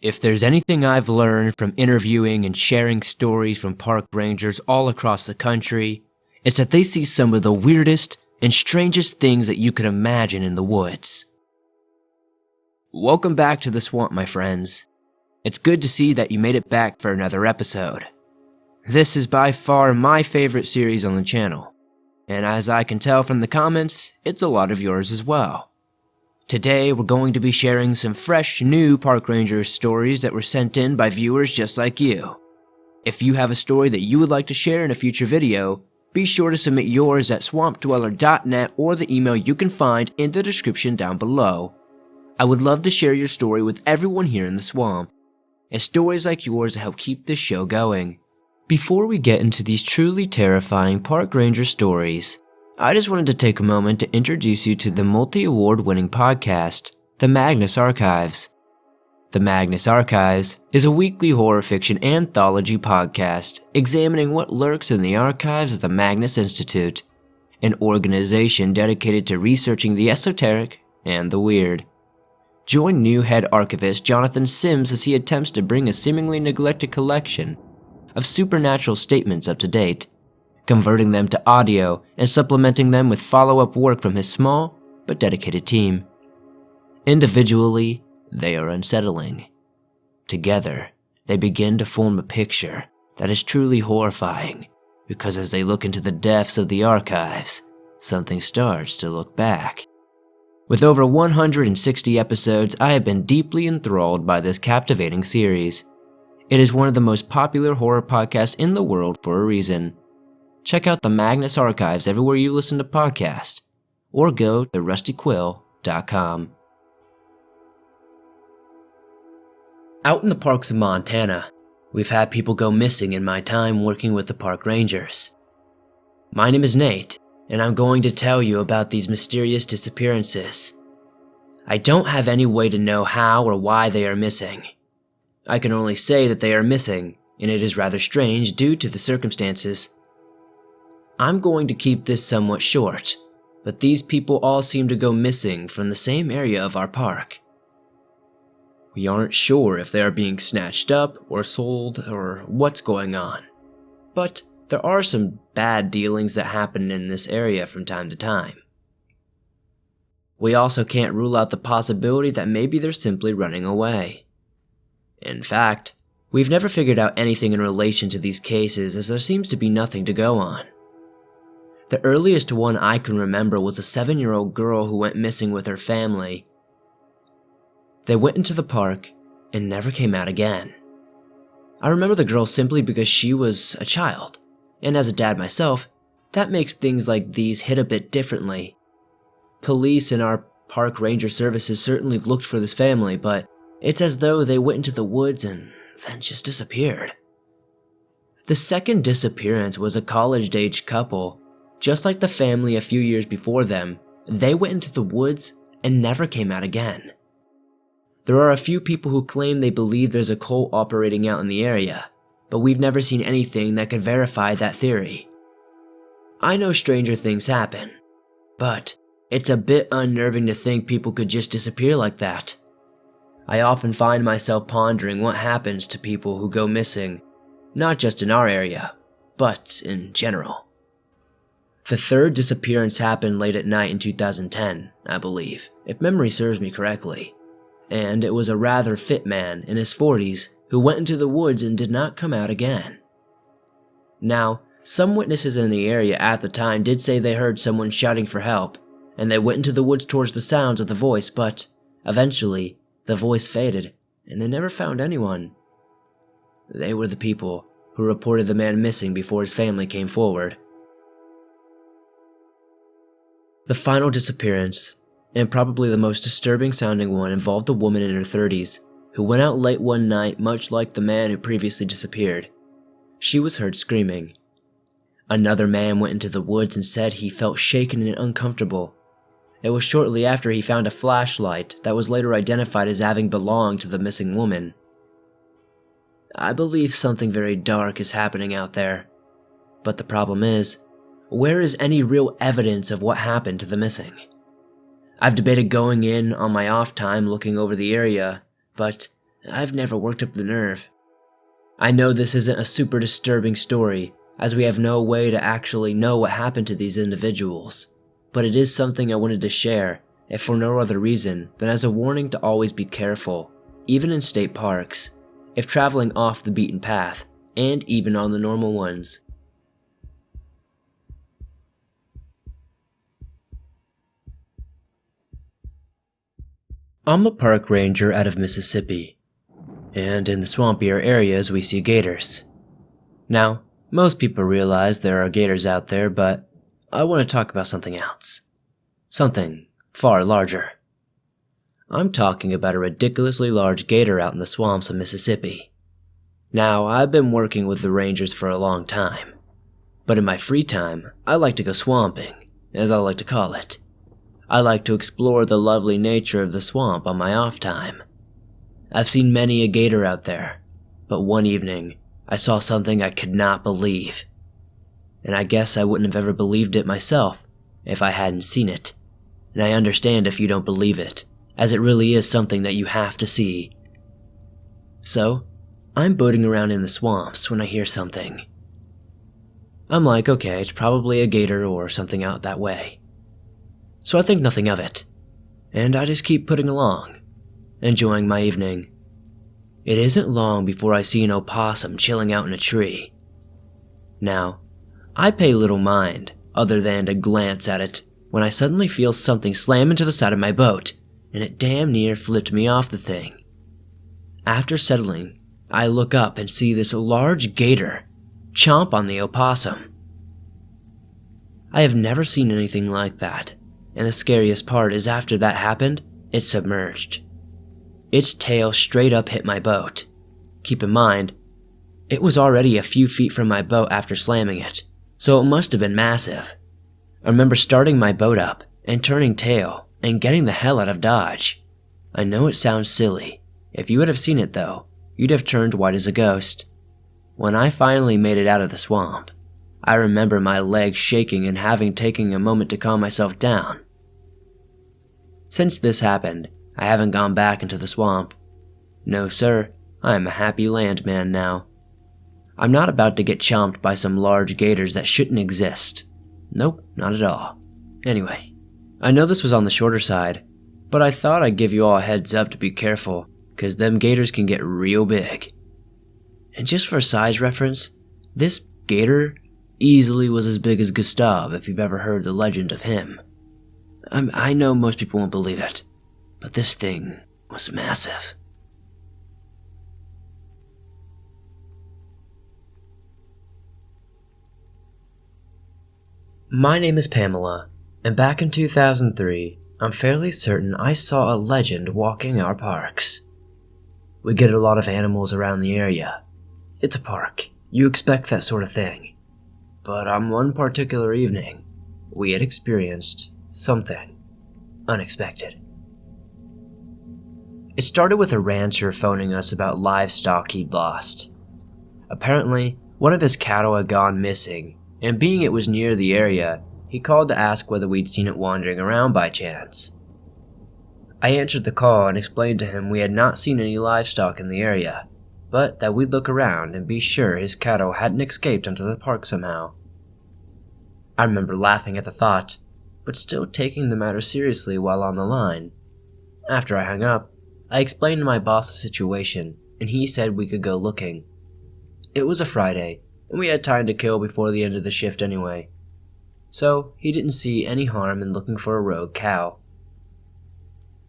If there's anything I've learned from interviewing and sharing stories from park rangers all across the country, it's that they see some of the weirdest and strangest things that you could imagine in the woods. Welcome back to the swamp, my friends. It's good to see that you made it back for another episode. This is by far my favorite series on the channel, and as I can tell from the comments, it's a lot of yours as well. Today, we're going to be sharing some fresh, new park ranger stories that were sent in by viewers just like you. If you have a story that you would like to share in a future video, be sure to submit yours at swampdweller.net or the email you can find in the description down below. I would love to share your story with everyone here in the swamp, and stories like yours help keep this show going. Before we get into these truly terrifying park ranger stories, I just wanted to take a moment to introduce you to the multi-award winning podcast, The Magnus Archives. The Magnus Archives is a weekly horror fiction anthology podcast examining what lurks in the archives of the Magnus Institute, an organization dedicated to researching the esoteric and the weird. Join new head archivist Jonathan Sims as he attempts to bring a seemingly neglected collection of supernatural statements up to date, converting them to audio and supplementing them with follow-up work from his small but dedicated team. Individually, they are unsettling. Together, they begin to form a picture that is truly horrifying, because as they look into the depths of the archives, something starts to look back. With over 160 episodes, I have been deeply enthralled by this captivating series. It is one of the most popular horror podcasts in the world for a reason. Check out the Magnus Archives everywhere you listen to podcasts, or go to rustyquill.com. Out in the parks of Montana, we've had people go missing in my time working with the park rangers. My name is Nate, and I'm going to tell you about these mysterious disappearances. I don't have any way to know how or why they are missing. I can only say that they are missing, and it is rather strange due to the circumstances. I'm going to keep this somewhat short, but these people all seem to go missing from the same area of our park. We aren't sure if they are being snatched up or sold or what's going on, but there are some bad dealings that happen in this area from time to time. We also can't rule out the possibility that maybe they're simply running away. In fact, we've never figured out anything in relation to these cases as there seems to be nothing to go on. The earliest one I can remember was a 7-year-old girl who went missing with her family. They went into the park and never came out again. I remember the girl simply because she was a child, and as a dad myself, that makes things like these hit a bit differently. Police and our park ranger services certainly looked for this family, but it's as though they went into the woods and then just disappeared. The second disappearance was a college-aged couple. Just like the family a few years before them, they went into the woods and never came out again. There are a few people who claim they believe there's a cult operating out in the area, but we've never seen anything that could verify that theory. I know stranger things happen, but it's a bit unnerving to think people could just disappear like that. I often find myself pondering what happens to people who go missing, not just in our area, but in general. The third disappearance happened late at night in 2010, I believe, if memory serves me correctly, and it was a rather fit man in his 40s who went into the woods and did not come out again. Now, some witnesses in the area at the time did say they heard someone shouting for help, and they went into the woods towards the sounds of the voice, but eventually, the voice faded, and they never found anyone. They were the people who reported the man missing before his family came forward. The final disappearance, and probably the most disturbing sounding one, involved a woman in her 30s who went out late one night much like the man who previously disappeared. She was heard screaming. Another man went into the woods and said he felt shaken and uncomfortable. It was shortly after he found a flashlight that was later identified as having belonged to the missing woman. I believe something very dark is happening out there, but the problem is, where is any real evidence of what happened to the missing? I've debated going in on my off time looking over the area, but I've never worked up the nerve. I know this isn't a super disturbing story, as we have no way to actually know what happened to these individuals, but it is something I wanted to share, if for no other reason than as a warning to always be careful, even in state parks, if traveling off the beaten path, and even on the normal ones. I'm a park ranger out of Mississippi, and in the swampier areas we see gators. Now, most people realize there are gators out there, but I want to talk about something else. Something far larger. I'm talking about a ridiculously large gator out in the swamps of Mississippi. Now, I've been working with the rangers for a long time, but in my free time, I like to go swamping, as I like to call it. I like to explore the lovely nature of the swamp on my off time. I've seen many a gator out there, but one evening, I saw something I could not believe. And I guess I wouldn't have ever believed it myself if I hadn't seen it. And I understand if you don't believe it, as it really is something that you have to see. So, I'm boating around in the swamps when I hear something. I'm like, okay, it's probably a gator or something out that way. So I think nothing of it, and I just keep putting along, enjoying my evening. It isn't long before I see an opossum chilling out in a tree. Now, I pay little mind, other than to glance at it, when I suddenly feel something slam into the side of my boat, and it damn near flipped me off the thing. After settling, I look up and see this large gator chomp on the opossum. I have never seen anything like that, and the scariest part is after that happened, it submerged. Its tail straight up hit my boat. Keep in mind, it was already a few feet from my boat after slamming it, so it must have been massive. I remember starting my boat up and turning tail and getting the hell out of Dodge. I know it sounds silly. If you would have seen it though, you'd have turned white as a ghost. When I finally made it out of the swamp, I remember my legs shaking and having taken a moment to calm myself down. Since this happened, I haven't gone back into the swamp. No sir, I am a happy landman now. I'm not about to get chomped by some large gators that shouldn't exist. Nope, not at all. Anyway, I know this was on the shorter side, but I thought I'd give you all a heads up to be careful, cause them gators can get real big. And just for size reference, this gator easily was as big as Gustav if you've ever heard the legend of him. I know most people won't believe it, but this thing was massive. My name is Pamela, and back in 2003, I'm fairly certain I saw a legend walking our parks. We get a lot of animals around the area. It's a park, you expect that sort of thing. But on one particular evening, we had experienced something unexpected. It started with a rancher phoning us about livestock he'd lost. Apparently, one of his cattle had gone missing, and being it was near the area, he called to ask whether we'd seen it wandering around by chance. I answered the call and explained to him we had not seen any livestock in the area, but that we'd look around and be sure his cattle hadn't escaped onto the park somehow. I remember laughing at the thought, but still taking the matter seriously while on the line. After I hung up, I explained to my boss the situation, and he said we could go looking. It was a Friday, and we had time to kill before the end of the shift anyway. So, he didn't see any harm in looking for a rogue cow.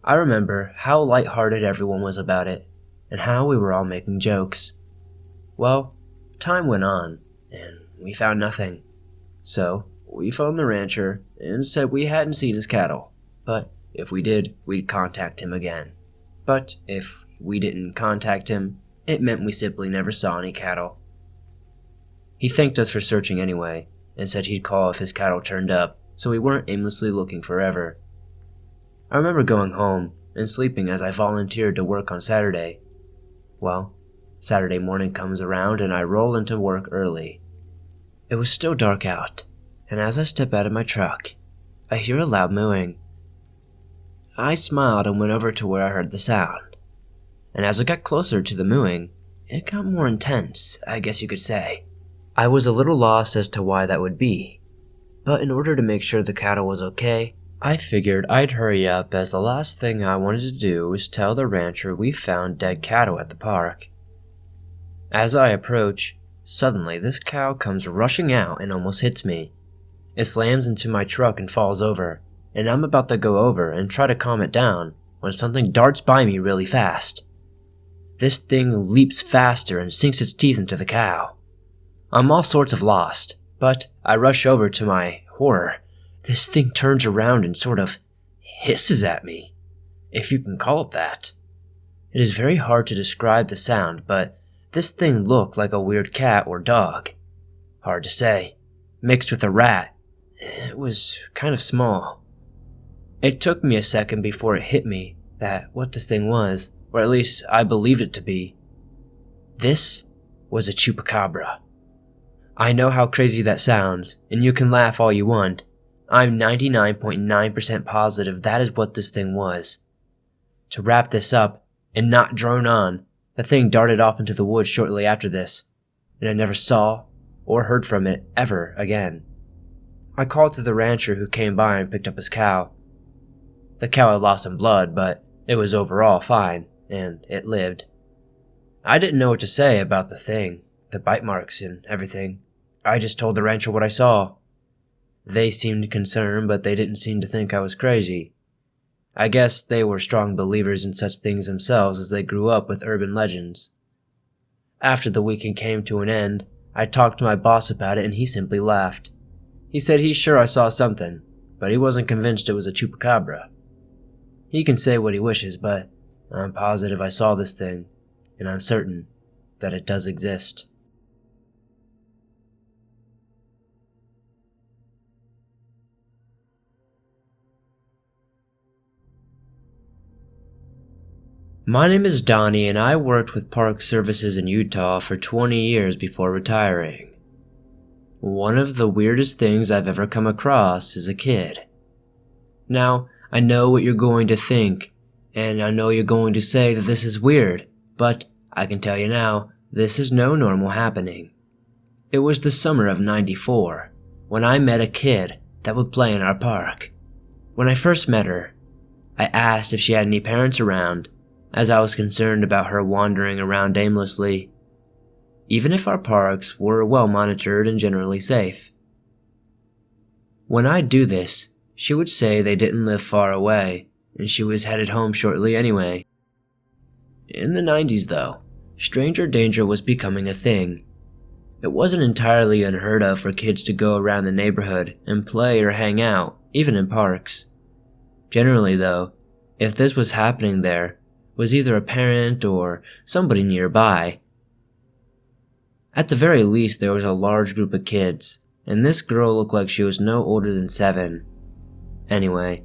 I remember how lighthearted everyone was about it, and how we were all making jokes. Well, time went on, and we found nothing. So, we phoned the rancher and said we hadn't seen his cattle, but if we did, we'd contact him again. But if we didn't contact him, it meant we simply never saw any cattle. He thanked us for searching anyway, and said he'd call if his cattle turned up, so we weren't aimlessly looking forever. I remember going home and sleeping as I volunteered to work on Saturday. Well, Saturday morning comes around and I roll into work early. It was still dark out, and as I step out of my truck, I hear a loud mooing. I smiled and went over to where I heard the sound. and as it got closer to the mooing, it got more intense, I guess you could say. I was a little lost as to why that would be, but in order to make sure the cattle was okay, I figured I'd hurry up, as the last thing I wanted to do was tell the rancher we found dead cattle at the park. As I approach, suddenly this cow comes rushing out and almost hits me. It slams into my truck and falls over, and I'm about to go over and try to calm it down when something darts by me really fast. This thing leaps faster and sinks its teeth into the cow. I'm all sorts of lost, but I rush over. To my horror, this thing turns around and sort of hisses at me, if you can call it that. It is very hard to describe the sound, but this thing looked like a weird cat or dog. Hard to say. Mixed with a rat. It was kind of small. It took me a second before it hit me that what this thing was, or at least I believed it to be. This was a chupacabra. I know how crazy that sounds, and you can laugh all you want. I'm 99.9% positive that is what this thing was. To wrap this up, and not drone on, the thing darted off into the woods shortly after this, and I never saw or heard from it ever again. I called to the rancher who came by and picked up his cow. The cow had lost some blood, but it was overall fine, and it lived. I didn't know what to say about the thing, the bite marks and everything. I just told the rancher what I saw. They seemed concerned, but they didn't seem to think I was crazy. I guess they were strong believers in such things themselves as they grew up with urban legends. After the weekend came to an end, I talked to my boss about it and he simply laughed. He said he's sure I saw something, but he wasn't convinced it was a chupacabra. He can say what he wishes, but I'm positive I saw this thing, and I'm certain that it does exist. My name is Donnie, and I worked with park services in Utah for 20 years before retiring. One of the weirdest things I've ever come across is a kid. Now, I know what you're going to think, and I know you're going to say that this is weird, but I can tell you now, this is no normal happening. It was the summer of '94, when I met a kid that would play in our park. When I first met her, I asked if she had any parents around, as I was concerned about her wandering around aimlessly, even if our parks were well monitored and generally safe. When I'd do this, she would say they didn't live far away, and she was headed home shortly anyway. In the '90s though, stranger danger was becoming a thing. It wasn't entirely unheard of for kids to go around the neighborhood and play or hang out, even in parks. Generally though, if this was happening there, was either a parent or somebody nearby. At the very least, there was a large group of kids, and this girl looked like she was no older than 7. Anyway,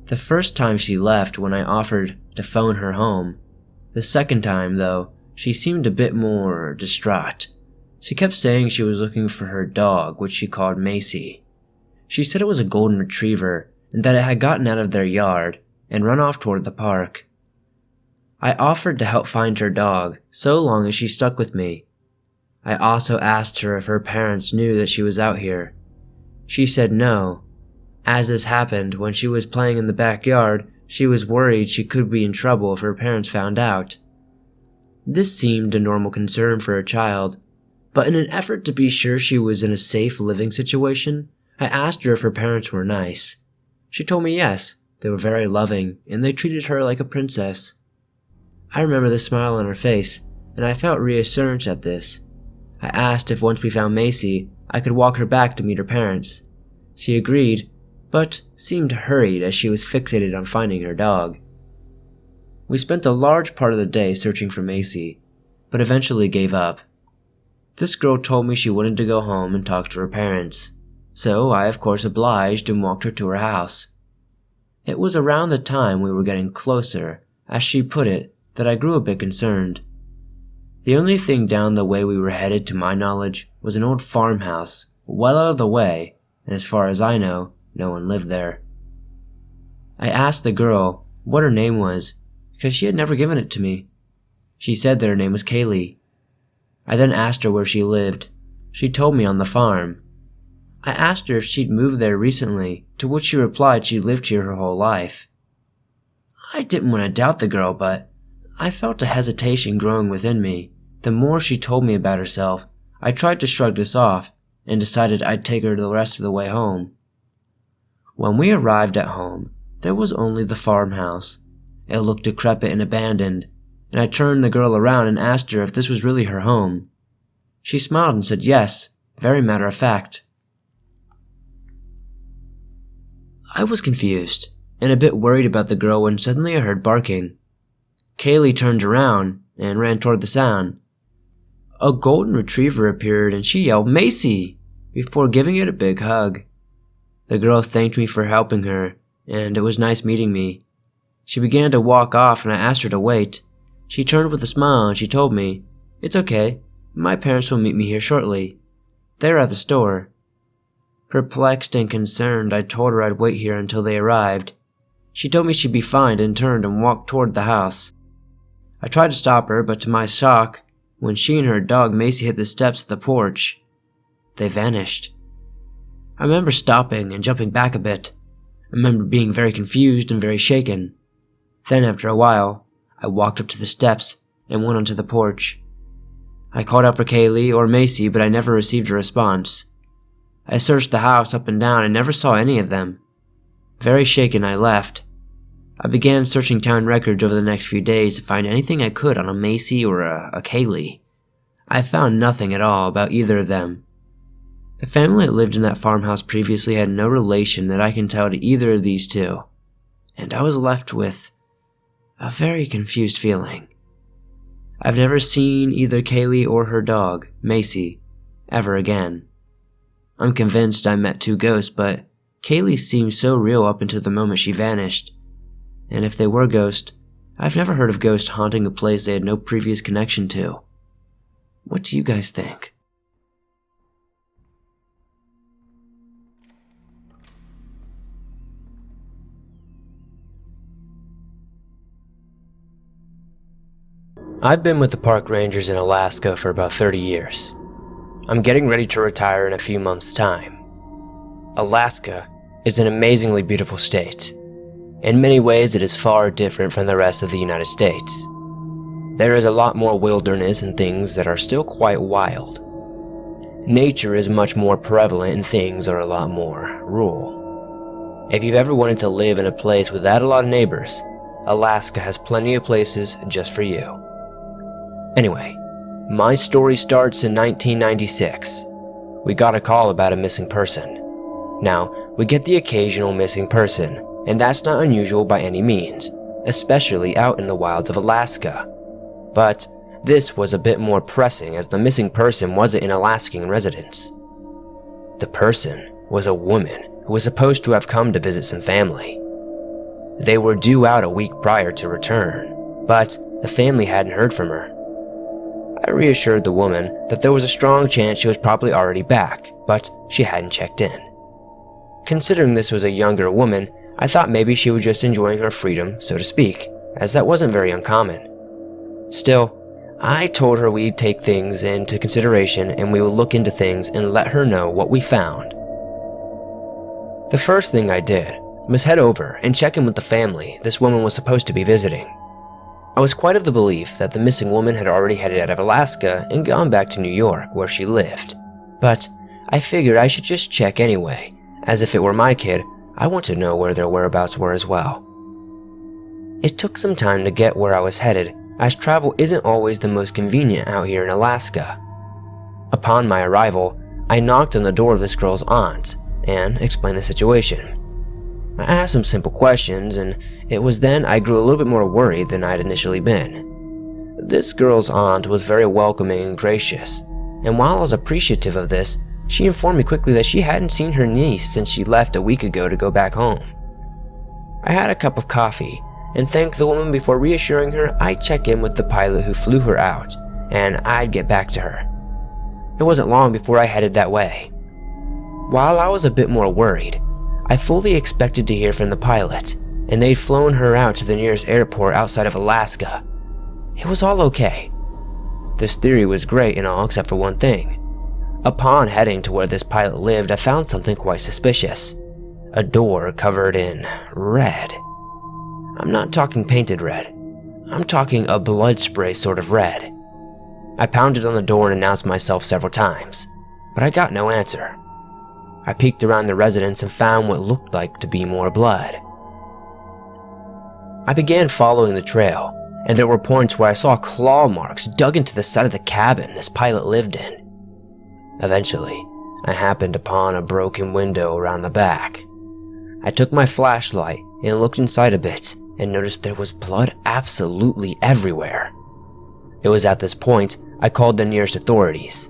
the first time she left when I offered to phone her home. The second time, though, she seemed a bit more distraught. She kept saying she was looking for her dog, which she called Macy. She said it was a golden retriever, and that it had gotten out of their yard and run off toward the park. I offered to help find her dog, so long as she stuck with me. I also asked her if her parents knew that she was out here. She said no. As this happened when she was playing in the backyard, she was worried she could be in trouble if her parents found out. This seemed a normal concern for a child, but in an effort to be sure she was in a safe living situation, I asked her if her parents were nice. She told me yes, they were very loving, and they treated her like a princess. I remember the smile on her face, and I felt reassurance at this. I asked if once we found Macy, I could walk her back to meet her parents. She agreed, but seemed hurried as she was fixated on finding her dog. We spent a large part of the day searching for Macy, but eventually gave up. This girl told me she wanted to go home and talk to her parents, so I of course obliged and walked her to her house. It was around the time we were getting closer, as she put it, that I grew a bit concerned. The only thing down the way we were headed, to my knowledge, was an old farmhouse, well out of the way, and as far as I know, no one lived there. I asked the girl what her name was, because she had never given it to me. She said that her name was Kaylee. I then asked her where she lived. She told me on the farm. I asked her if she'd moved there recently, to which she replied she'd lived here her whole life. I didn't want to doubt the girl, but I felt a hesitation growing within me. The more she told me about herself, I tried to shrug this off and decided I'd take her the rest of the way home. When we arrived at home, there was only the farmhouse. It looked decrepit and abandoned, and I turned the girl around and asked her if this was really her home. She smiled and said yes, very matter of fact. I was confused and a bit worried about the girl when suddenly I heard barking. Kaylee turned around and ran toward the sound. A golden retriever appeared and she yelled, "Macy!" before giving it a big hug. The girl thanked me for helping her, and it was nice meeting me. She began to walk off and I asked her to wait. She turned with a smile and she told me, "It's okay, my parents will meet me here shortly. They're at the store." Perplexed and concerned, I told her I'd wait here until they arrived. She told me she'd be fine and turned and walked toward the house. I tried to stop her, but to my shock, when she and her dog Macy hit the steps of the porch, they vanished. I remember stopping and jumping back a bit. I remember being very confused and very shaken. Then after a while, I walked up to the steps and went onto the porch. I called out for Kaylee or Macy, but I never received a response. I searched the house up and down and never saw any of them. Very shaken, I left. I began searching town records over the next few days to find anything I could on a Macy or a Kaylee. I found nothing at all about either of them. The family that lived in that farmhouse previously had no relation that I can tell to either of these two, and I was left with a very confused feeling. I've never seen either Kaylee or her dog, Macy, ever again. I'm convinced I met two ghosts, but Kaylee seemed so real up until the moment she vanished. And if they were ghosts, I've never heard of ghosts haunting a place they had no previous connection to. What do you guys think? I've been with the park rangers in Alaska for about 30 years. I'm getting ready to retire in a few months' time. Alaska is an amazingly beautiful state. In many ways, it is far different from the rest of the United States. There is a lot more wilderness and things that are still quite wild. Nature is much more prevalent and things are a lot more rural. If you've ever wanted to live in a place without a lot of neighbors, Alaska has plenty of places just for you. Anyway, my story starts in 1996. We got a call about a missing person. Now, we get the occasional missing person, and that's not unusual by any means, especially out in the wilds of Alaska. But this was a bit more pressing as the missing person wasn't an Alaskan resident. The person was a woman who was supposed to have come to visit some family. They were due out a week prior to return, but the family hadn't heard from her. I reassured the woman that there was a strong chance she was probably already back, but she hadn't checked in. Considering this was a younger woman, I thought maybe she was just enjoying her freedom, so to speak, as that wasn't very uncommon. Still, I told her we'd take things into consideration and we would look into things and let her know what we found. The first thing I did was head over and check in with the family this woman was supposed to be visiting. I was quite of the belief that the missing woman had already headed out of Alaska and gone back to New York where she lived, but I figured I should just check anyway, as if it were my kid, I want to know where their whereabouts were as well. It took some time to get where I was headed, as travel isn't always the most convenient out here in Alaska. Upon my arrival, I knocked on the door of this girl's aunt and explained the situation. I asked some simple questions, and it was then I grew a little bit more worried than I'd initially been. This girl's aunt was very welcoming and gracious, and while I was appreciative of this, she informed me quickly that she hadn't seen her niece since she left a week ago to go back home. I had a cup of coffee and thanked the woman before reassuring her I'd check in with the pilot who flew her out, and I'd get back to her. It wasn't long before I headed that way. While I was a bit more worried, I fully expected to hear from the pilot, and they'd flown her out to the nearest airport outside of Alaska. It was all okay. This theory was great and all except for one thing. Upon heading to where this pilot lived, I found something quite suspicious. A door covered in red. I'm not talking painted red. I'm talking a blood spray sort of red. I pounded on the door and announced myself several times, but I got no answer. I peeked around the residence and found what looked like to be more blood. I began following the trail, and there were points where I saw claw marks dug into the side of the cabin this pilot lived in. Eventually, I happened upon a broken window around the back. I took my flashlight and looked inside a bit and noticed there was blood absolutely everywhere. It was at this point I called the nearest authorities.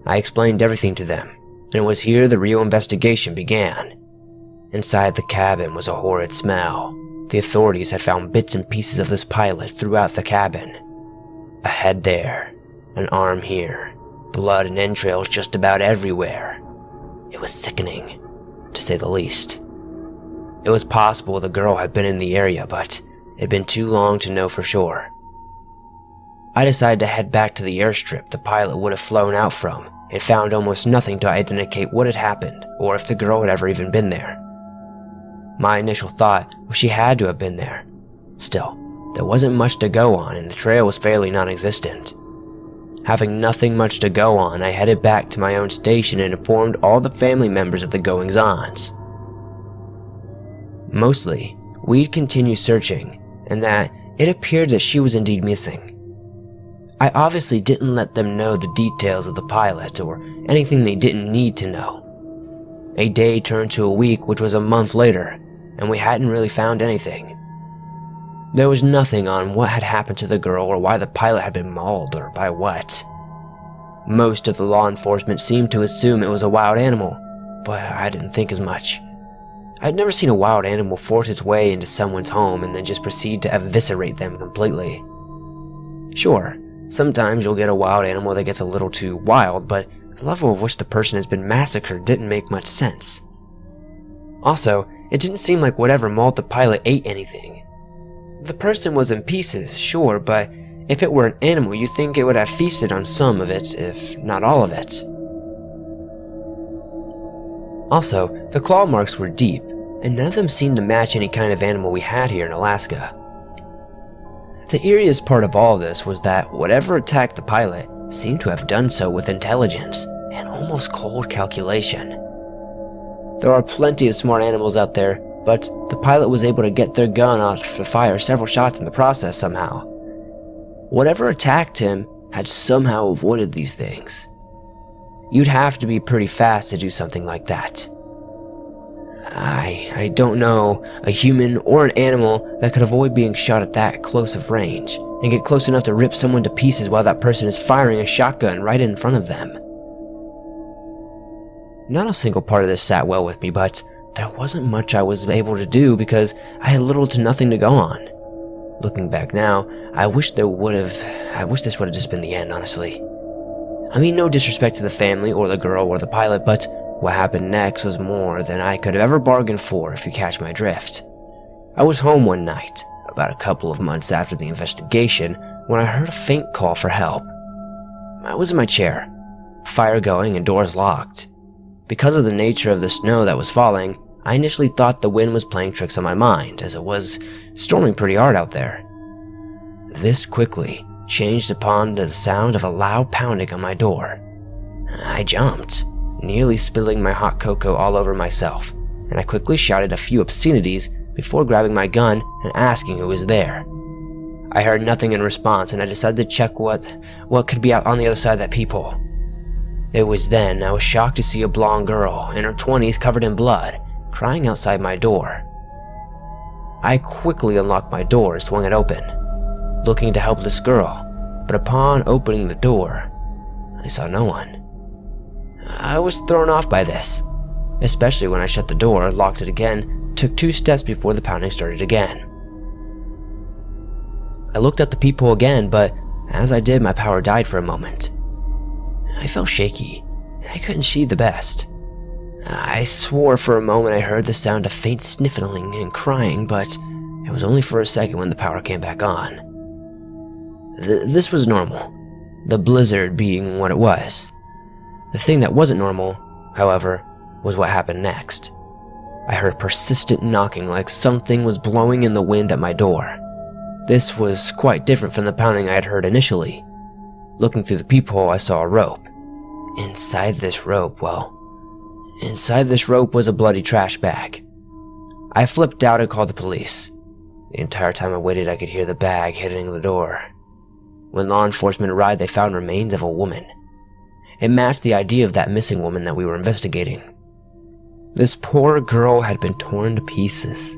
I explained everything to them, and it was here the real investigation began. Inside the cabin was a horrid smell. The authorities had found bits and pieces of this pilot throughout the cabin. A head there, an arm here, blood and entrails just about everywhere. It was sickening, to say the least. It was possible the girl had been in the area, but it had been too long to know for sure. I decided to head back to the airstrip the pilot would have flown out from and found almost nothing to authenticate what had happened or if the girl had ever even been there. My initial thought was she had to have been there. Still, there wasn't much to go on and the trail was fairly non-existent. Having nothing much to go on, I headed back to my own station and informed all the family members of the goings-ons. Mostly, we'd continue searching, and that it appeared that she was indeed missing. I obviously didn't let them know the details of the pilot or anything they didn't need to know. A day turned to a week, which was a month later, and we hadn't really found anything. There was nothing on what had happened to the girl or why the pilot had been mauled or by what. Most of the law enforcement seemed to assume it was a wild animal, but I didn't think as much. I'd never seen a wild animal force its way into someone's home and then just proceed to eviscerate them completely. Sure, sometimes you'll get a wild animal that gets a little too wild, but the level of which the person has been massacred didn't make much sense. Also, it didn't seem like whatever mauled the pilot ate anything. The person was in pieces, sure, but if it were an animal, you'd think it would have feasted on some of it, if not all of it. Also, the claw marks were deep, and none of them seemed to match any kind of animal we had here in Alaska. The eeriest part of all this was that whatever attacked the pilot seemed to have done so with intelligence and almost cold calculation. There are plenty of smart animals out there, but the pilot was able to get their gun off to fire several shots in the process somehow. Whatever attacked him had somehow avoided these things. You'd have to be pretty fast to do something like that. I don't know a human or an animal that could avoid being shot at that close of range and get close enough to rip someone to pieces while that person is firing a shotgun right in front of them. Not a single part of this sat well with me, but there wasn't much I was able to do because I had little to nothing to go on. Looking back now, I wish this would have just been the end, honestly. I mean, no disrespect to the family or the girl or the pilot, but what happened next was more than I could have ever bargained for, if you catch my drift. I was home one night, about a couple of months after the investigation, when I heard a faint call for help. I was in my chair, fire going and doors locked. Because of the nature of the snow that was falling, I initially thought the wind was playing tricks on my mind, as it was storming pretty hard out there. This quickly changed upon the sound of a loud pounding on my door. I jumped, nearly spilling my hot cocoa all over myself, and I quickly shouted a few obscenities before grabbing my gun and asking who was there. I heard nothing in response, and I decided to check what could be out on the other side of that peephole. It was then I was shocked to see a blonde girl in her 20s covered in blood, crying outside my door. I quickly unlocked my door and swung it open, looking to help this girl, but upon opening the door, I saw no one. I was thrown off by this, especially when I shut the door, locked it again, took 2 steps before the pounding started again. I looked at the peephole again, but as I did, my power died for a moment. I felt shaky, and I couldn't see the best. I swore for a moment I heard the sound of faint sniffling and crying, but it was only for a second when the power came back on. This was normal, the blizzard being what it was. The thing that wasn't normal, however, was what happened next. I heard persistent knocking like something was blowing in the wind at my door. This was quite different from the pounding I had heard initially. Looking through the peephole, I saw a rope. Inside this rope was a bloody trash bag. I flipped out and called the police. The entire time I waited, I could hear the bag hitting the door. When law enforcement arrived, they found remains of a woman. It matched the idea of that missing woman that we were investigating. This poor girl had been torn to pieces.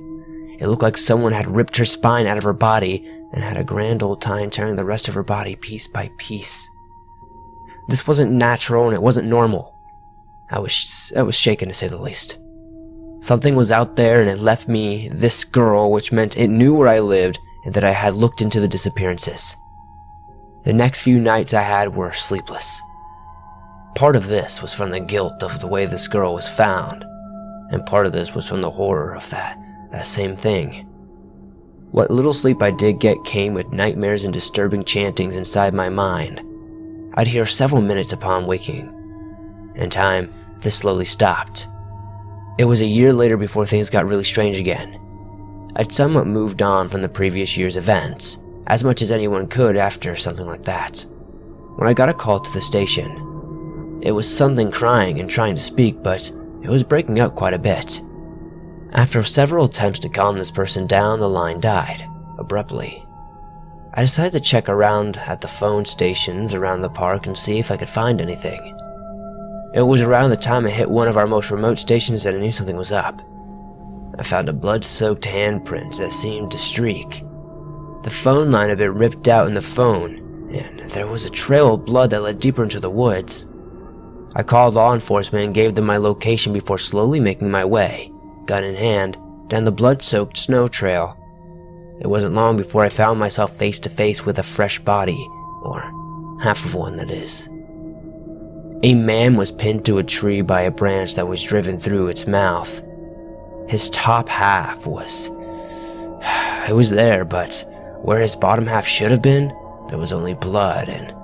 It looked like someone had ripped her spine out of her body and had a grand old time tearing the rest of her body piece by piece. This wasn't natural and it wasn't normal. I was shaken to say the least. Something was out there and it left me this girl, which meant it knew where I lived and that I had looked into the disappearances. The next few nights I had were sleepless. Part of this was from the guilt of the way this girl was found, and part of this was from the horror of that same thing. What little sleep I did get came with nightmares and disturbing chantings inside my mind. I'd hear several minutes upon waking. In time, this slowly stopped. It was a year later before things got really strange again. I'd somewhat moved on from the previous year's events, as much as anyone could after something like that, when I got a call to the station. It was something crying and trying to speak, but it was breaking up quite a bit. After several attempts to calm this person down, the line died, abruptly. I decided to check around at the phone stations around the park and see if I could find anything. It was around the time I hit one of our most remote stations that I knew something was up. I found a blood-soaked handprint that seemed to streak. The phone line had been ripped out in the phone, and there was a trail of blood that led deeper into the woods. I called law enforcement and gave them my location before slowly making my way, gun in hand, down the blood-soaked snow trail. It wasn't long before I found myself face to face with a fresh body, or half of one, that is. A man was pinned to a tree by a branch that was driven through its mouth. His top half was there, but where his bottom half should have been, there was only blood and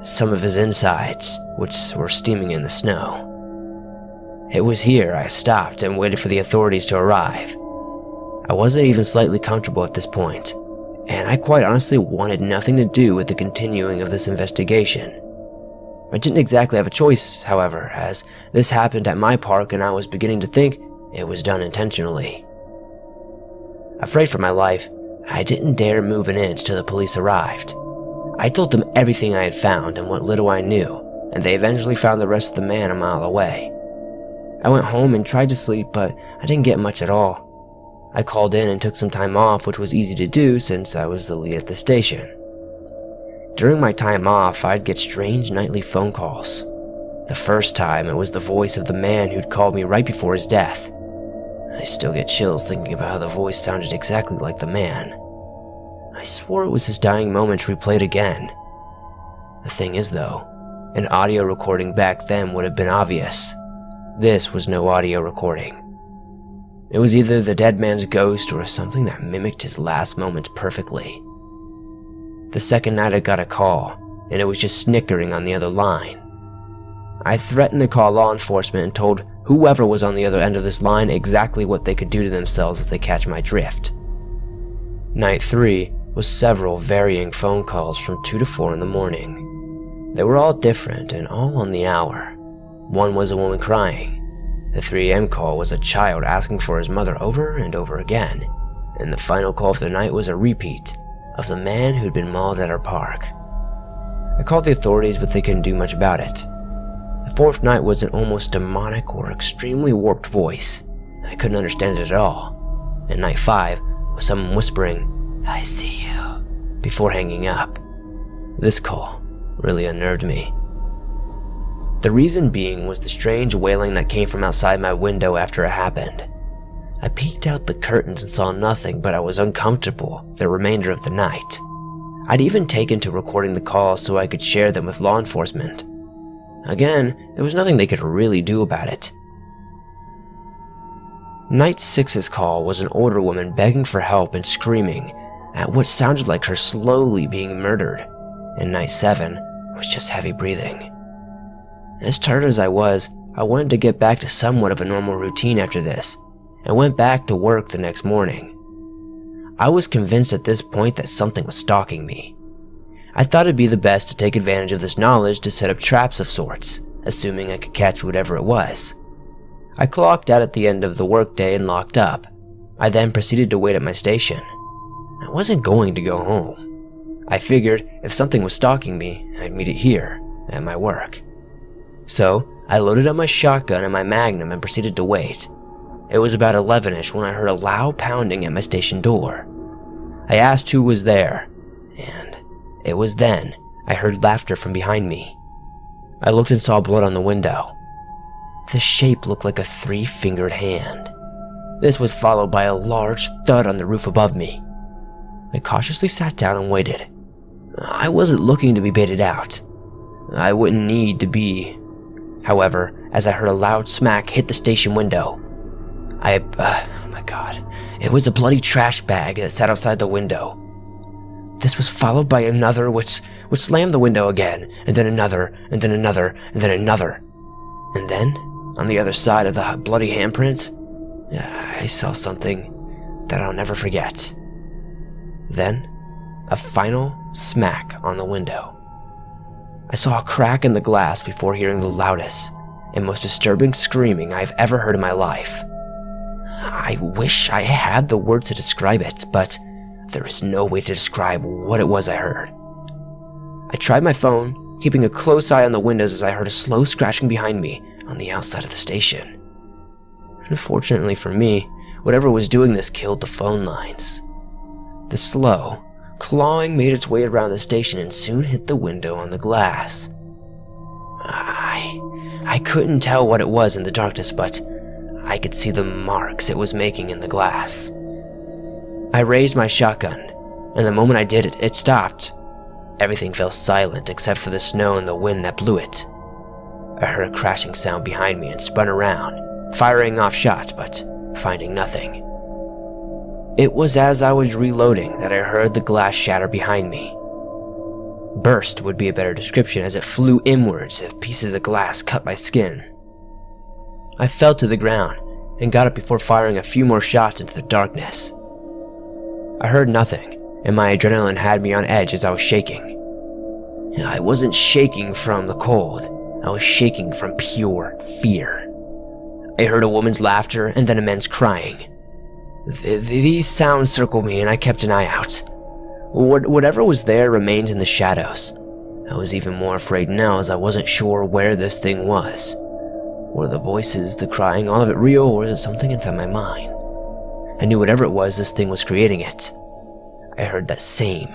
some of his insides, which were steaming in the snow. It was here I stopped and waited for the authorities to arrive. I wasn't even slightly comfortable at this point, and I quite honestly wanted nothing to do with the continuing of this investigation. I didn't exactly have a choice, however, as this happened at my park and I was beginning to think it was done intentionally. Afraid for my life, I didn't dare move an inch till the police arrived. I told them everything I had found and what little I knew, and they eventually found the rest of the man a mile away. I went home and tried to sleep, but I didn't get much at all. I called in and took some time off, which was easy to do since I was the lead at the station. During my time off, I'd get strange nightly phone calls. The first time, it was the voice of the man who'd called me right before his death. I still get chills thinking about how the voice sounded exactly like the man. I swore it was his dying moments replayed again. The thing is though, an audio recording back then would have been obvious. This was no audio recording. It was either the dead man's ghost or something that mimicked his last moments perfectly. The second night I got a call, and it was just snickering on the other line. I threatened to call law enforcement and told whoever was on the other end of this line exactly what they could do to themselves if they catch my drift. Night 3 was several varying phone calls from 2 to 4 in the morning. They were all different and all on the hour. One was a woman crying. The 3 a.m. call was a child asking for his mother over and over again. And the final call of the night was a repeat of the man who'd been mauled at our park. I called the authorities, but they couldn't do much about it. The 4th night was an almost demonic or extremely warped voice. I couldn't understand it at all. And night 5 was someone whispering, "I see you," before hanging up. This call really unnerved me. The reason being was the strange wailing that came from outside my window after it happened. I peeked out the curtains and saw nothing, but I was uncomfortable the remainder of the night. I'd even taken to recording the calls so I could share them with law enforcement. Again, there was nothing they could really do about it. Night 6's call was an older woman begging for help and screaming at what sounded like her slowly being murdered. and night 7 was just heavy breathing. As tired as I was, I wanted to get back to somewhat of a normal routine after this, and went back to work the next morning. I was convinced at this point that something was stalking me. I thought it'd be the best to take advantage of this knowledge to set up traps of sorts, assuming I could catch whatever it was. I clocked out at the end of the workday and locked up. I then proceeded to wait at my station. I wasn't going to go home. I figured if something was stalking me, I'd meet it here, at my work. So, I loaded up my shotgun and my Magnum and proceeded to wait. It was about 11ish when I heard a loud pounding at my station door. I asked who was there, and it was then I heard laughter from behind me. I looked and saw blood on the window. The shape looked like a 3-fingered hand. This was followed by a large thud on the roof above me. I cautiously sat down and waited. I wasn't looking to be baited out. I wouldn't need to be. However, as I heard a loud smack hit the station window, oh my god, it was a bloody trash bag that sat outside the window. This was followed by another which slammed the window again, and then another, and then another, and then another. And then, on the other side of the bloody handprint, I saw something that I'll never forget. Then, a final smack on the window. I saw a crack in the glass before hearing the loudest and most disturbing screaming I've ever heard in my life. I wish I had the words to describe it, but there is no way to describe what it was I heard. I tried my phone, keeping a close eye on the windows as I heard a slow scratching behind me on the outside of the station. Unfortunately for me, whatever was doing this killed the phone lines. The slow clawing made its way around the station and soon hit the window on the glass. I couldn't tell what it was in the darkness, but I could see the marks it was making in the glass. I raised my shotgun, and the moment I did it, it stopped. Everything fell silent except for the snow and the wind that blew it. I heard a crashing sound behind me and spun around, firing off shots, but finding nothing. It was as I was reloading that I heard the glass shatter behind me. Burst would be a better description, as it flew inwards as pieces of glass cut my skin. I fell to the ground and got up before firing a few more shots into the darkness. I heard nothing, and my adrenaline had me on edge as I was shaking. I wasn't shaking from the cold, I was shaking from pure fear. I heard a woman's laughter and then a man's crying. These sounds circled me and I kept an eye out. Whatever was there remained in the shadows. I was even more afraid now as I wasn't sure where this thing was. Were the voices, the crying, all of it real, or was it something inside my mind? I knew whatever it was, this thing was creating it. I heard that same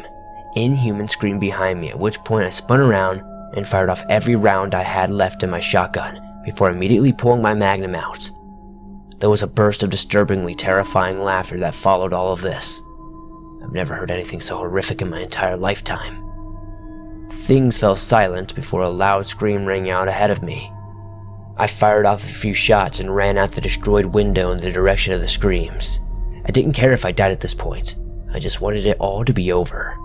inhuman scream behind me, at which point I spun around and fired off every round I had left in my shotgun before immediately pulling my Magnum out. There was a burst of disturbingly terrifying laughter that followed all of this. I've never heard anything so horrific in my entire lifetime. Things fell silent before a loud scream rang out ahead of me. I fired off a few shots and ran out the destroyed window in the direction of the screams. I didn't care if I died at this point. I just wanted it all to be over.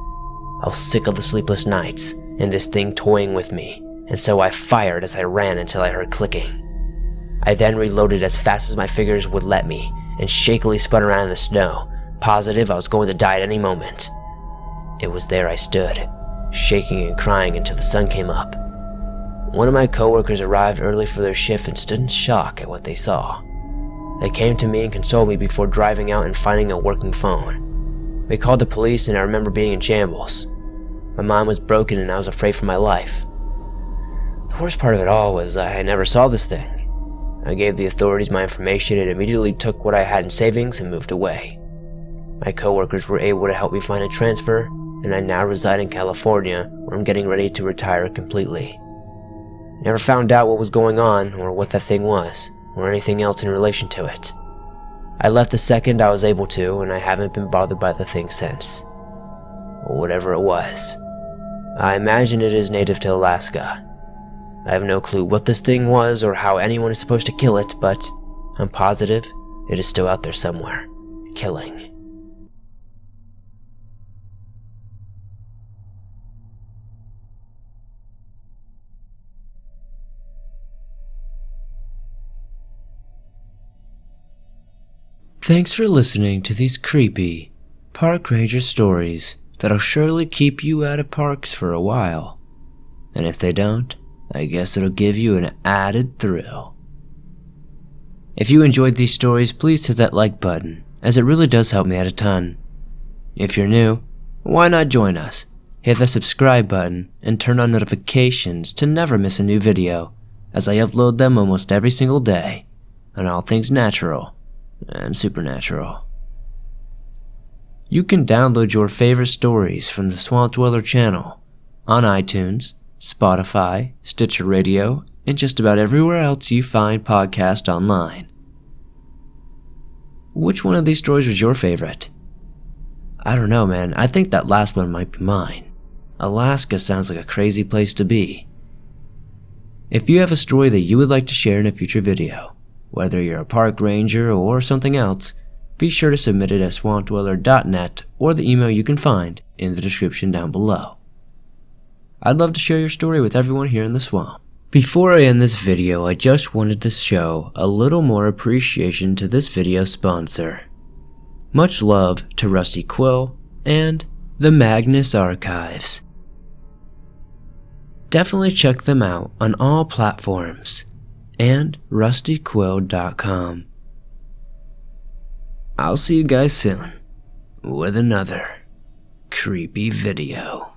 I was sick of the sleepless nights and this thing toying with me, and so I fired as I ran until I heard clicking. I then reloaded as fast as my fingers would let me and shakily spun around in the snow, positive I was going to die at any moment. It was there I stood, shaking and crying until the sun came up. One of my coworkers arrived early for their shift and stood in shock at what they saw. They came to me and consoled me before driving out and finding a working phone. We called the police and I remember being in shambles. My mind was broken and I was afraid for my life. The worst part of it all was I never saw this thing. I gave the authorities my information and immediately took what I had in savings and moved away. My coworkers were able to help me find a transfer, and I now reside in California, where I'm getting ready to retire completely. I never found out what was going on, or what that thing was, or anything else in relation to it. I left the second I was able to, and I haven't been bothered by the thing since. Or whatever it was. I imagine it is native to Alaska. I have no clue what this thing was or how anyone is supposed to kill it, but I'm positive it is still out there somewhere, killing. Thanks for listening to these creepy park ranger stories that'll surely keep you out of parks for a while. And if they don't, I guess it'll give you an added thrill. If you enjoyed these stories, please hit that like button, as it really does help me out a ton. If you're new, why not join us? Hit the subscribe button and turn on notifications to never miss a new video, as I upload them almost every single day on all things natural and supernatural. You can download your favorite stories from the Swamp Dweller channel on iTunes, Spotify, Stitcher Radio, and just about everywhere else you find podcasts online. Which one of these stories was your favorite? I don't know, man. I think that last one might be mine. Alaska sounds like a crazy place to be. If you have a story that you would like to share in a future video, whether you're a park ranger or something else, be sure to submit it at swampdweller.net or the email you can find in the description down below. I'd love to share your story with everyone here in the swamp. Before I end this video, I just wanted to show a little more appreciation to this video's sponsor. Much love to Rusty Quill and the Magnus Archives. Definitely check them out on all platforms and rustyquill.com. I'll see you guys soon with another creepy video.